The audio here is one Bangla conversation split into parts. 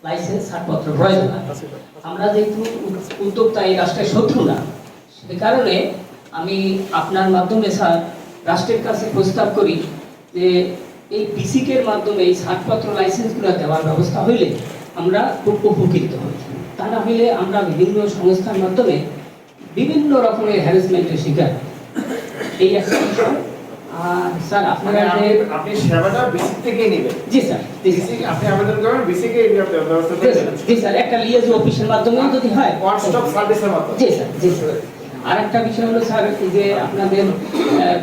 লাইসেন্স ছাড়পত্র প্রয়োজন। আমরা যেহেতু উদ্যোক্তা এই রাষ্ট্রের শত্রু না, সে কারণে আমি আপনার মাধ্যমে স্যার রাষ্ট্রের কাছে প্রস্তাব করি যে এই বিসিকের মাধ্যমে এই ছাড়পত্র লাইসেন্সগুলো দেওয়ার ব্যবস্থা হইলে আমরা খুব উপকৃত হই। তা না হইলে আমরা বিভিন্ন সংস্থার মাধ্যমে বিভিন্ন রকমের হ্যারাসমেন্টের শিকার। এই একটা বিষয়। আর স্যার আপনারা আপনি সেবাটা বিসি থেকে নেবেন? জি স্যার, আপনি আবেদন করবেন বিসি কে ব্যবস্থা করে দেবেন। জি স্যার, একটা লিয়াজো অফিসের মাধ্যমে যদি হয়, ওয়ান স্টপ সার্ভিসের মাধ্যমে। জি স্যার, জি স্যার। আর একটা বিষয় হলো স্যার, এই যে আপনাদের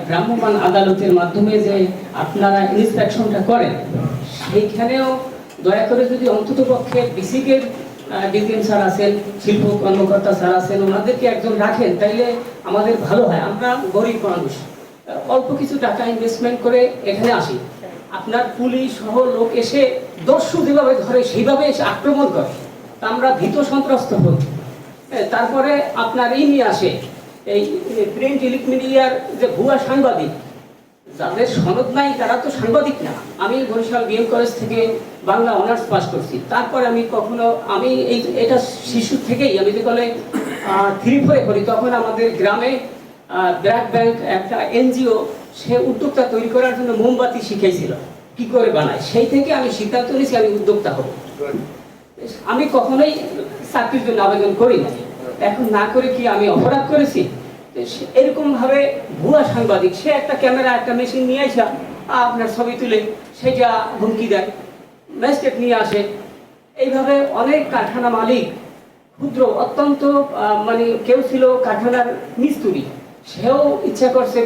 ভ্রাম্যমাণ আদালতের মাধ্যমে যে আপনারা ইন্সপেকশনটা করেন, সেইখানেও দয়া করে যদি অন্তত পক্ষে বিসিকের ডিজিএম স্যার আছেন, শিল্প কর্মকর্তা স্যার আছেন, ওনাদেরকে একজন রাখেন, তাইলে আমাদের ভালো হয়। আমরা গরিব মানুষ, অল্প কিছু টাকা ইনভেস্টমেন্ট করে এখানে আসি, আপনার পুলিশ সহ লোক এসে দস্যু যেভাবে ধরে সেইভাবে এসে আক্রমণ করে, তা আমরা ভীত সন্ত্রস্ত হই। তারপরে আপনার এই নিয়ে আসে এই প্রিন্ট ইলেকট্রনিক মিডিয়ার যে ভুয়া সাংবাদিক, যাদের সনদ নাই তারা তো সাংবাদিক না। আমি বরিশাল বিএম কলেজ থেকে বাংলা অনার্স পাস করছি, তারপরে আমি এটা শিশু থেকেই আমি যখন 3-4 পড়ি, তখন আমাদের গ্রামে ব্র্যাক ব্যাংক একটা এনজিও, সে উদ্যোক্তা তৈরি করার জন্য মোমবাতি শিখাইছিল কি করে বানায়। সেই থেকে আমি সিদ্ধান্ত নিয়েছি আমি উদ্যোক্তা হব। আমি কখনোই চাকরির জন্য আবেদন করি না। এখন না করে কি আমি অপরাধ করেছি? এরকম ভাবে ভুয়া সাংবাদিক, সে একটা ক্যামেরা একটা মেশিন নিয়ে আসা আপনার ছবি তুলে সেটা হুমকি দেয়, ম্যাজিস্ট্রেট নিয়ে আসে। এইভাবে অনেক কারখানা মালিক, ক্ষুদ্র অত্যন্ত মানে কেউ ছিল কারখানার মিস্ত্রি, সেও ইচ্ছা করছে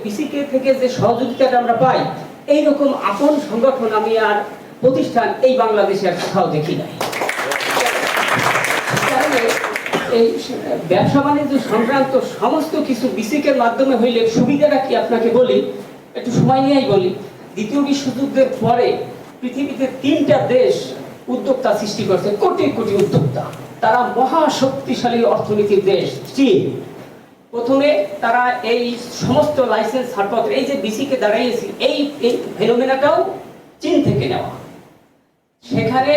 বিসিকে থেকে যে সহযোগিতাটা আমরা পাই, এইরকম আপন সংগঠন আমি আর প্রতিষ্ঠান এই বাংলাদেশে আর কোথাও দেখি নাই। এই ব্যবসা বাণিজ্য সংক্রান্ত সমস্ত কিছু বিসিকের মাধ্যমে হইলে সুবিধাটা কি আপনাকে বলি, একটু সময় নিয়েই বলি। দ্বিতীয় বিশ্বযুদ্ধের পরে পৃথিবীতে 3টা দেশ উদ্যোক্তা সৃষ্টি করছে, কোটি কোটি উদ্যোক্তা। তারা মহাশক্তিশালী অর্থনীতির দেশ চীন। প্রথমে তারা এই সমস্ত লাইসেন্স ছাড়পত্র, এই যে বিসিকে দাঁড়াইয়েছি, এই ফেনোমেনাটাও চীন থেকে নেওয়া। সেখানে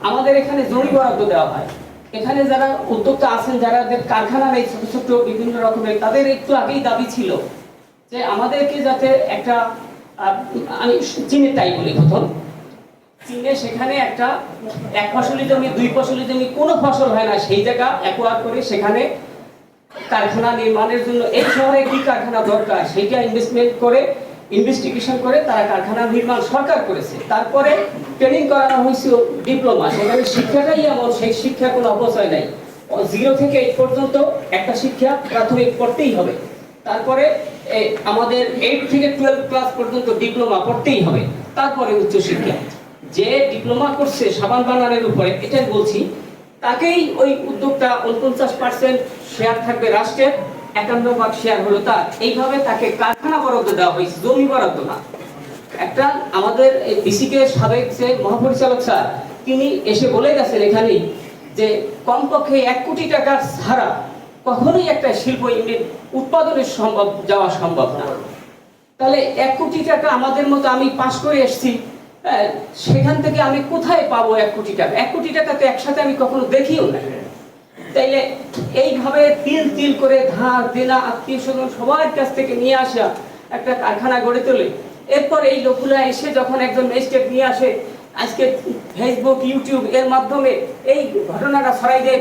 আমাদের এখানে জমি বরাদ্দ দেওয়া হয়। এখানে যারা উদ্যোক্তা আছেন, যাদের কারখানা নেই ছোট ছোট বিভিন্ন রকমের, তাদের একটু আগেই দাবি ছিল যে আমাদেরকে যাতে একটা, আমি চীনে তাই বলি, প্রথম চীনে সেখানে একটা 1 ফসলি জমি 2 ফসলি জমি কোনো ফসল হয় না, সেই জায়গা অ্যাকোয়ার করে সেখানে কারখানা নির্মাণের জন্য এই শহরে কি কারখানা দরকার সেটা ইনভেস্টমেন্ট করে, ইনভেস্টিগেশন করে তারা কারখানা নির্মাণ সরকার করেছে। তারপরে ট্রেনিং করানো হয়েছিল ডিপ্লোমা, সেখানে শিক্ষাটাই এমন, সেই শিক্ষার কোনো অপচয় নাই। 0 থেকে 8 পর্যন্ত একটা শিক্ষা প্রাথমিক পড়তেই হবে। তারপরে আমাদের 8 থেকে 12 ক্লাস পর্যন্ত ডিপ্লোমা পড়তেই হবে। তারপরে উচ্চ শিক্ষা। যে ডিপ্লোমা করছে সাবান বানানোর উপরে, এটাই বলছি, তাকেই ওই উদ্যোক্তা 49% শেয়ার থাকবে রাষ্ট্রের, 51% শেয়ার হলো তার। এইভাবে তাকে কারখানা বরাদ্দ দেওয়া হয়েছে, জমি বরাদ্দ না। একটা আমাদের বিসিকে সাবেক যে মহাপরিচালক স্যার, তিনি এসে বলে গেছেন এখানেই যে কমপক্ষে 1 কোটি টাকা ছাড়া কখনোই একটা শিল্প ইউনিট উৎপাদনের যাওয়া সম্ভব না। তাহলে 1 কোটি টাকা আমাদের মতো, আমি পাস করে এসেছি, সেখান থেকে আমি কোথায় পাবো 1 কোটি টাকা? 1 কোটি টাকা তো একসাথে আমি কখনো দেখিও না। তাইলে এইভাবে তিল তিল করে ধার দেনা আত্মীয় স্বজন সবার কাছ থেকে নিয়ে আসা একটা কারখানা গড়ে তোলে। এরপর এই লোকগুলা এসে যখন একজন ম্যাজিস্ট্রেট নিয়ে আসে, আজকে ফেসবুক ইউটিউব এর মাধ্যমে এই ঘটনাটা ছড়াই দিয়ে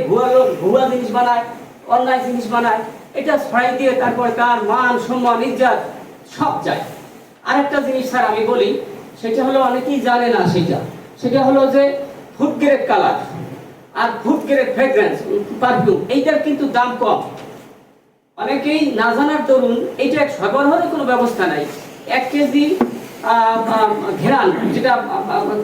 ভুয়া জিনিস বানায়, অন্যায় জিনিস বানায়, এটা ছড়াই দিয়ে তারপরে তার মান সম্মান ইজ্জত সব যায়। আরেকটা জিনিস স্যার আমি বলি, সেটা হলো অনেকেই জানে না, সেটা হলো যে ফুড গ্রেড কালার আর ফুড গ্রেড ফ্রেগ্রেন্স পারফিউম, এইটার কিন্তু দাম কম। অনেকেই না জানার দরুন এইটা সরবরাহের কোনো ব্যবস্থা নাই। 1 কেজি ঘেরান, যেটা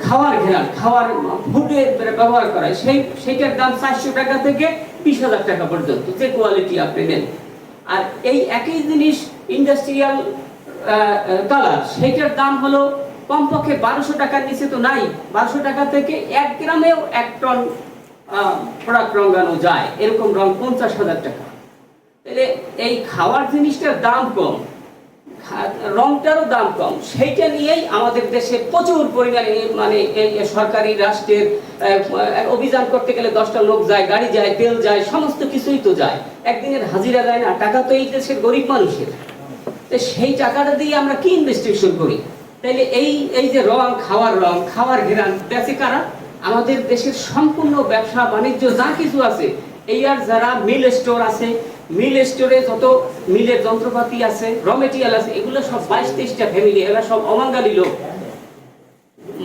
খাওয়ার ফুডে ব্যবহার করা হয়, সেইটার দাম 400 টাকা থেকে 20,000 টাকা পর্যন্ত, যে কোয়ালিটি আপনি নেন। আর এই একই জিনিস ইন্ডাস্ট্রিয়াল কালার, সেইটার দাম হলো কমপক্ষে 1200 টাকার নিচে তো নাই। 1200 টাকা থেকে 1 গ্রামেও 1 টন প্রোডাক্ট রঙানো যায়, এরকম রং 50,000 টাকা। তাহলে এই খাওয়ার জিনিসটার দাম কম, রংটারও দাম কম, সেইটা নিয়েই আমাদের দেশে প্রচুর পরিমাণে মানে এই সরকারি রাষ্ট্রের অভিযান করতে গেলে 10টা লোক যায়, গাড়ি যায়, তেল যায়, সমস্ত কিছুই তো যায়, একদিনের হাজিরা যায় না, টাকা তো এই দেশের গরিব মানুষের। তো সেই টাকাটা দিয়ে আমরা কি ইনভেস্টিগেশন করি? তাইলে এই যে রং, খাওয়ার ঘেরান বেঁচে কারা? আমাদের দেশের সম্পূর্ণ ব্যবসা বাণিজ্য যা কিছু আছে, এই আর যারা মিল স্টোর আছে, মিল স্টোরে যত মিলের যন্ত্রপাতি আছে, র মেটেরিয়াল আছে, এগুলো সব 22-23টা ফ্যামিলি, এরা সব অবাঙালি লোক,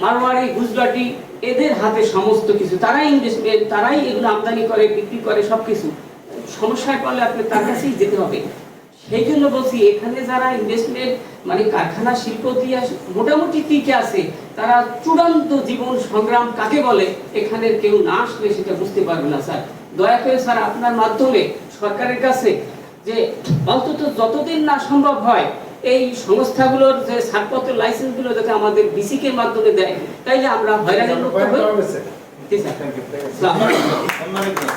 মারওয়ারি, গুজরাটি, এদের হাতে সমস্ত কিছু, তারাই ইনভেস্টমেন্ট, তারাই এগুলো আমদানি করে, বিক্রি করে, সবকিছু। সমস্যায় পড়লে আপনি তার কাছেই যেতে হবে। সেই জন্য বলছি, এখানে যারা ইনভেস্টমেন্ট মানে কারখানা শিল্প দিয়ে মোটামুটি টিকে আছে, তারা চূড়ান্ত জীবন সংগ্রাম কাকে বলে এখানের কেউ না আসলে সেটা বুঝতে পারবে না। স্যার, দয়া করে স্যার আপনার মাধ্যমে সরকারের কাছে যে অন্তত যতদিন না সম্ভব হয় এই সংস্থাগুলোর যে ছাড়পত্র লাইসেন্সগুলো যাতে আমাদের বিসিকের মাধ্যমে দেয়, তাইলে আমরা হয়রানির মুক্ত হই। জি স্যার, থ্যাংক ইউ। আসসালামু আলাইকুম।